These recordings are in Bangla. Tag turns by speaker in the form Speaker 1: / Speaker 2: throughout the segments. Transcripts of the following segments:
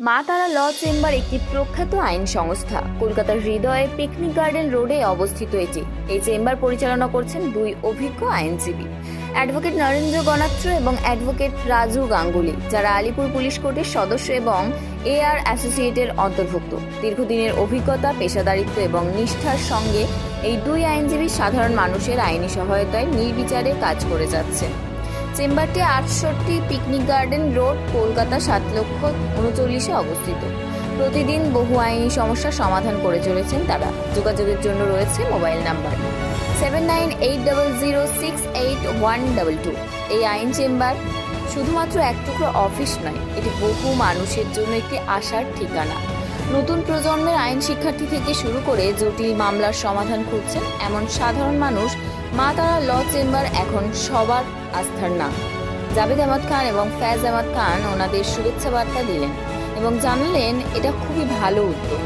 Speaker 1: মা তারা ল চেম্বার একটি প্রখ্যাত আইন সংস্থা। কলকাতার হৃদয়ে পিকনিক গার্ডেন রোডে অবস্থিত এটি। এই চেম্বার পরিচালনা করছেন দুই অভিজ্ঞ আইনজীবী, অ্যাডভোকেট নরেন্দ্র গণাত্র এবং অ্যাডভোকেট রাজু গাঙ্গুলি, যারা আলিপুর পুলিশ কোর্টের সদস্য এবং এআর অ্যাসোসিয়েটের অন্তর্ভুক্ত। দীর্ঘদিনের অভিজ্ঞতা, পেশাদারিত্ব এবং নিষ্ঠার সঙ্গে এই দুই আইনজীবী সাধারণ মানুষের আইনি সহায়তায় নির্বিচারে কাজ করে যাচ্ছে। চেম্বারটি 68 পিকনিক গার্ডেন রোড, কলকাতা 7,39,000-এ অবস্থিত। প্রতিদিন বহু আইনি সমস্যার সমাধান করে চলেছেন তারা। যোগাযোগের জন্য রয়েছে মোবাইল নাম্বার 7980068122। এই আইন চেম্বার শুধুমাত্র এক টুকরো অফিস নয়, এটি বহু মানুষের জন্য একটি আশার ঠিকানা। নতুন প্রজন্মের আইন শিক্ষার্থী থেকে শুরু করে জটিল মামলার সমাধান খুঁজছেন এমন সাধারণ মানুষ, মা তারা ল চেম্বার এখন সবার আস্থার নাম। জাভেদ আহমদ খান এবং ফ্যাজ আহমদ খান ওনাদের শুভেচ্ছা বার্তা দিলেন এবং জানালেন এটা খুবই ভালো উদ্যোগ।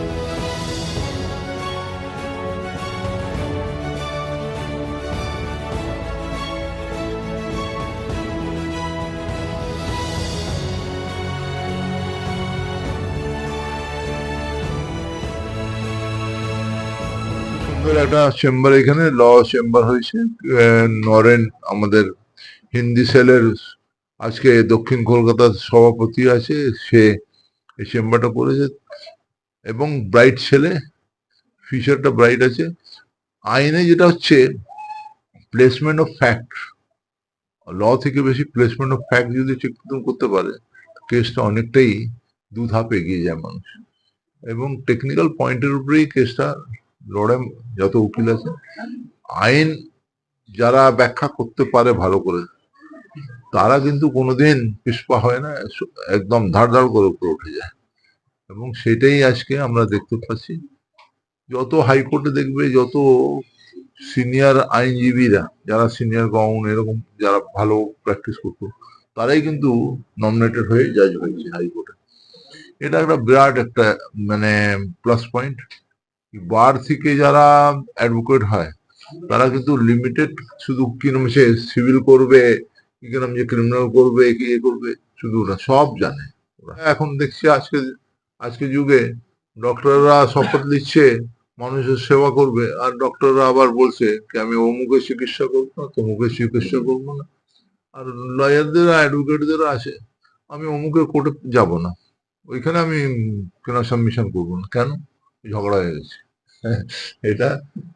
Speaker 2: একটা চেম্বার, এখানে ল চেম্বার হয়েছে। নরেন আমাদের হিন্দি সেলের আজকে দক্ষিণ কলকাতার সভাপতি আছে, সে এই চেম্বারটা করেছে। এবং ব্রাইট ছেলে, ফিচারটা ব্রাইট আছে। আইনে যেটা হচ্ছে প্লেসমেন্ট অফ ফ্যাক্ট, ল থেকে বেশি প্লেসমেন্ট অফ ফ্যাক্ট যদি ঠিক করতে পারে, কেসটা অনেকটাই দু ধাপ এগিয়ে যায় মানুষ। এবং টেকনিক্যাল পয়েন্টের উপরেই কেসটা লড়ে। যত উকিল আছে, আইন যারা ব্যাখ্যা করতে পারে ভালো করে, তারা কিন্তু কোনোদিন পিছপা হয় না, একদম ধাড় ধাড় করে উপরে উঠে যায়। এবং সেটাই আজকে আমরা দেখতে পাচ্ছি। যত হাইকোর্টে দেখবে, যত সিনিয়র আইনজীবীরা, যারা সিনিয়র গাউন এরকম যারা ভালো প্র্যাকটিস করতো, তারাই কিন্তু নমিনেটেড হয়ে জাজ হয়েছে হাইকোর্টে। এটা একটা বিরাট একটা মানে প্লাস পয়েন্ট। বার থেকে যারা অ্যাডভোকেট হয়, তারা কিন্তু লিমিটেড, শুধু কি নাম সে সিভিল করবে, কি নাম যে ক্রিমিনাল করবে, কি এ করবে, শুধু না, সব জানে ওরা। এখন দেখছি আজকে যুগে ডক্টররা শপথ নিচ্ছে মানুষের সেবা করবে, আর ডক্টররা আবার বলছে কি আমি অমুকের চিকিৎসা করবো না, তমুকের চিকিৎসা করবো না। আর লয়ারদের, অ্যাডভোকেটদের আছে, আমি অমুকের কোর্টে যাব না, ওইখানে আমি কেন সাবমিশন করবো না, কেন ঝগড়া হয়ে গেছে। এটা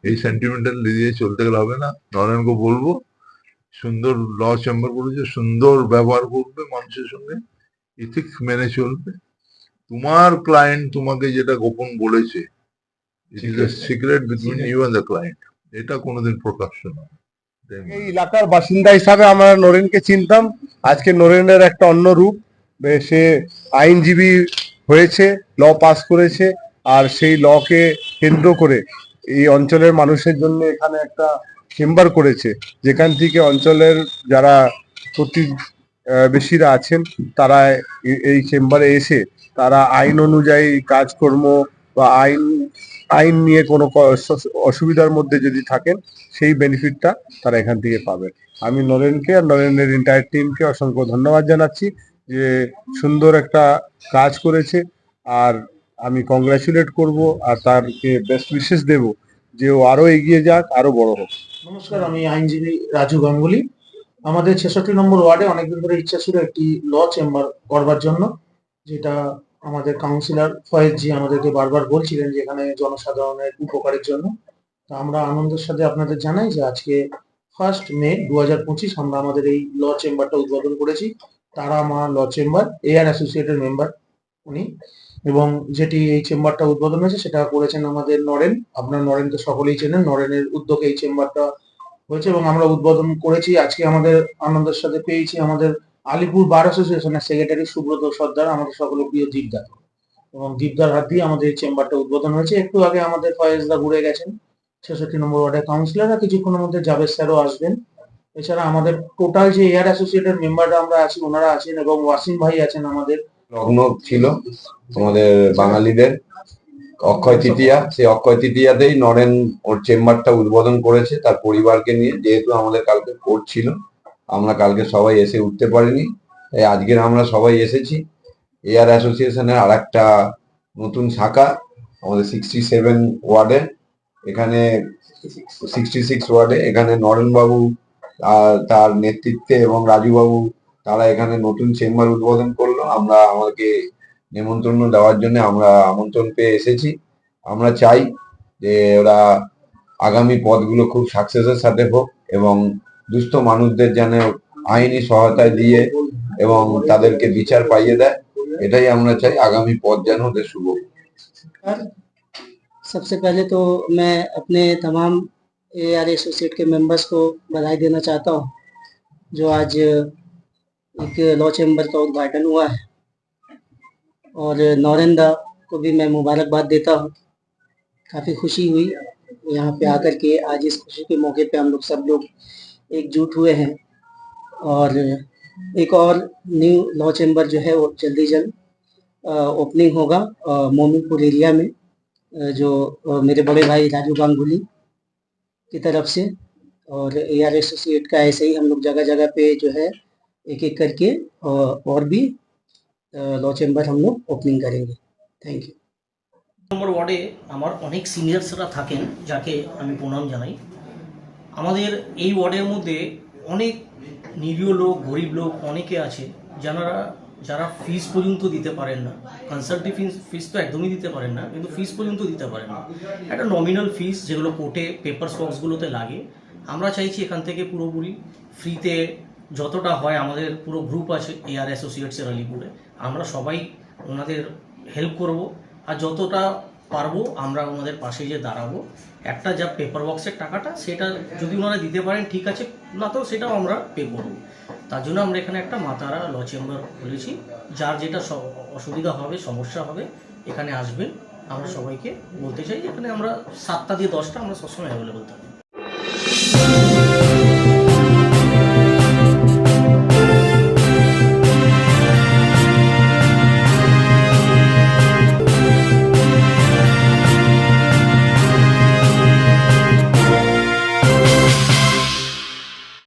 Speaker 2: এই সেন্টিমেন্টাল দিয়ে চলতে গেলে হবে না। নরেনকে বলবো, সুন্দর ল চেম্বার করেছে, সুন্দর ব্যবহার করবে মানুষের সঙ্গে, ইথিক্স মেনে চলবে। তোমার ক্লায়েন্ট তোমাকে যেটা গোপন বলেছে, it is a secret between you and the client, এটা কোনোদিন প্রকাশ্য নয়।
Speaker 3: এই এলাকার বাসিন্দা হিসাবে আমরা নরেনকে চিনতাম। আজকে নরেনের একটা অন্য রূপ। সে আইনজীবী হয়েছে, ল পাস করেছে, আর সেই লকে কেন্দ্র করে এই অঞ্চলের মানুষের জন্য এখানে একটা চেম্বার করেছে, যেখান থেকে অঞ্চলের যারা প্রতিবেশীরা আছেন তারা এই চেম্বারে এসে তারা আইন অনুযায়ী কাজকর্ম বা আইন নিয়ে কোনো অসুবিধার মধ্যে যদি থাকেন, সেই বেনিফিটটা তারা এখান থেকে পাবেন। আমি নরেনকে আর নরেনের এন্টায়ার টিমকে অসংখ্য ধন্যবাদ জানাচ্ছি যে সুন্দর একটা কাজ করেছে। আর আমি কংগ্রাচুলেট করব আর তারকে বেস্ট উইশেস দেব যে ও আরো এগিয়ে যাক, আরো বড় হোক।
Speaker 4: নমস্কার, আমি আইনজীবী রাজু গাঙ্গুলি। আমাদের 66 নম্বর ওয়ার্ডে অনেকদিন ধরে ইচ্ছা ছিল একটি ল চেম্বার করবার জন্য, যেটা আমাদের কাউন্সিলর ফয়েজ জি আমাদেরকে বারবার বলছিলেন যে এখানে জনসাধারণের উপকারের জন্য। তো আমরা আনন্দের সাথে আপনাদের জানাই যে আজকে 1 মে 2025 আমরা আমাদের এই ল চেম্বারটা উদ্বোধন করেছি। তারা মা ল চেম্বার, এআর অ্যাসোসিয়েটের মেম্বার উনি, এবং যেটি এই চেম্বারটা উদ্বোধন হয়েছে সেটা করেছেন আমাদের নরেন। আপনার নরেন তো সকলেই চেনেন, নরেনের উদ্যোগে এই চেম্বারটা হয়েছে এবং আমরা উদ্বোধন করেছি। আজকে আমাদের আনন্দের সাথে পেয়েছি আমাদের আলিপুর বার অ্যাসোসিয়েশনের সেক্রেটারি সুব্রত সর্দার, আমাদের সকলের প্রিয় দীপদার, এবং দীপদার হাত দিয়ে আমাদের এই চেম্বারটা উদ্বোধন হয়েছে। একটু আগে আমাদের ফয়েজদা ঘুরে গেছেন, 66 নম্বর ওয়ার্ডের কাউন্সিলর, আর কিছুক্ষণের মধ্যে জাভেদ স্যারও আসবেন। এছাড়া আমাদের টোটাল যে এয়ার অ্যাসোসিয়েটেড মেম্বাররা আমরা আছি, ওনারা আছেন, এবং ওয়াসিম ভাই আছেন। আমাদের
Speaker 5: লগ্ন ছিল আমাদের বাঙালিদের অক্ষয় তৃতীয়া, সেই অক্ষয় তৃতীয়াতেই নরেন ওর চেম্বারটা উদ্বোধন করেছে তার পরিবারকে নিয়ে। যেহেতু আমাদের কালকে কোর্ট ছিল, আমরা কালকে সবাই এসে উঠতে পারিনি, তাই আজকের আমরা সবাই এসেছি। এয়ার অ্যাসোসিয়েশনের আর একটা নতুন শাখা আমাদের 67 ওয়ার্ডে, এখানে 66 ওয়ার্ডে, এখানে নরেনবাবু তার নেতৃত্বে এবং রাজুবাবু তারা এখানে নতুন চেম্বার উদ্বোধন করলো। আমরা আমাকে নেমন্তন্ন দেওয়ার জন্য আমরা আমন্ত্রণ পেয়ে এসেছি। আমরা চাই যে ওরা আগামী পদগুলো খুব সাকসেসের সাথে হোক এবং দুস্থ মানুষদের যেন আইনি সহায়তায় দিয়ে এবং তাদেরকে বিচার পাইয়ে দেয়, এটাই আমরা চাই। আগামী পথ যেন ওদের শুভ হোক।
Speaker 6: सबसे पहले तो मैं अपने तमाम AR एसोसिएट के मेंबर्स को बधाई देना चाहता हूँ जो आज एक लॉ चैम्बर का उद्घाटन हुआ है, और नौरेंदा को भी मैं मुबारकबाद देता हूँ। काफ़ी खुशी हुई यहाँ पे आकर के। आज इस खुशी के मौके पे हम लोग सब लोग एकजुट हुए हैं, और एक और न्यू लॉ चैम्बर जो है वो जल्दी जल्द ओपनिंग होगा मोमीपुर एरिया में, जो मेरे बड़े भाई राजू गांगुली की तरफ से। और AR एसोसिएट का ऐसे ही हम लोग जगह जगह पे जो है एक एक करके और भी लॉ चैम्बर हम लोग ओपनिंग करेंगे। Thank you.
Speaker 7: নম্বর ওয়ার্ডে আমার অনেক সিনিয়র্সরা থাকেন যাকে আমি প্রণাম জানাই। আমাদের এই ওয়ার্ডের মধ্যে অনেক নিরীহ লোক, গরিব লোক অনেকে আছে যারা ফিস পর্যন্ত দিতে পারেন না। কনসালটিং ফিস তো একদমই দিতে পারেন না, কিন্তু ফিস পর্যন্ত দিতে পারেন না। একটা নমিনাল ফিস যেগুলো কোর্টে পেপারস বক্সগুলোতে লাগে, আমরা চাইছি এখান থেকে পুরোপুরি ফ্রিতে যতটা হয়। আমাদের পুরো গ্রুপ আছে AR অ্যাসোসিয়েটসের আলিপুরে, আমরা সবাই ওনাদের হেল্প করব, আর যতটা পারবো আমরা ওনাদের পাশে যে দাঁড়াবো। একটা যা পেপার বক্সের টাকাটা সেটা যদি ওনারা দিতে পারেন ঠিক আছে, না তো সেটাও আমরা পে করবো। তার জন্য আমরা এখানে একটা মাতারা ল চেম্বার খুলেছি। যার যেটা অসুবিধা হবে, সমস্যা হবে, এখানে আসবেন। আমরা সবাইকে বলতে চাই এখানে আমরা 7টা দিয়ে 10টা আমরা সবসময় অ্যাভেলেবল থাকি।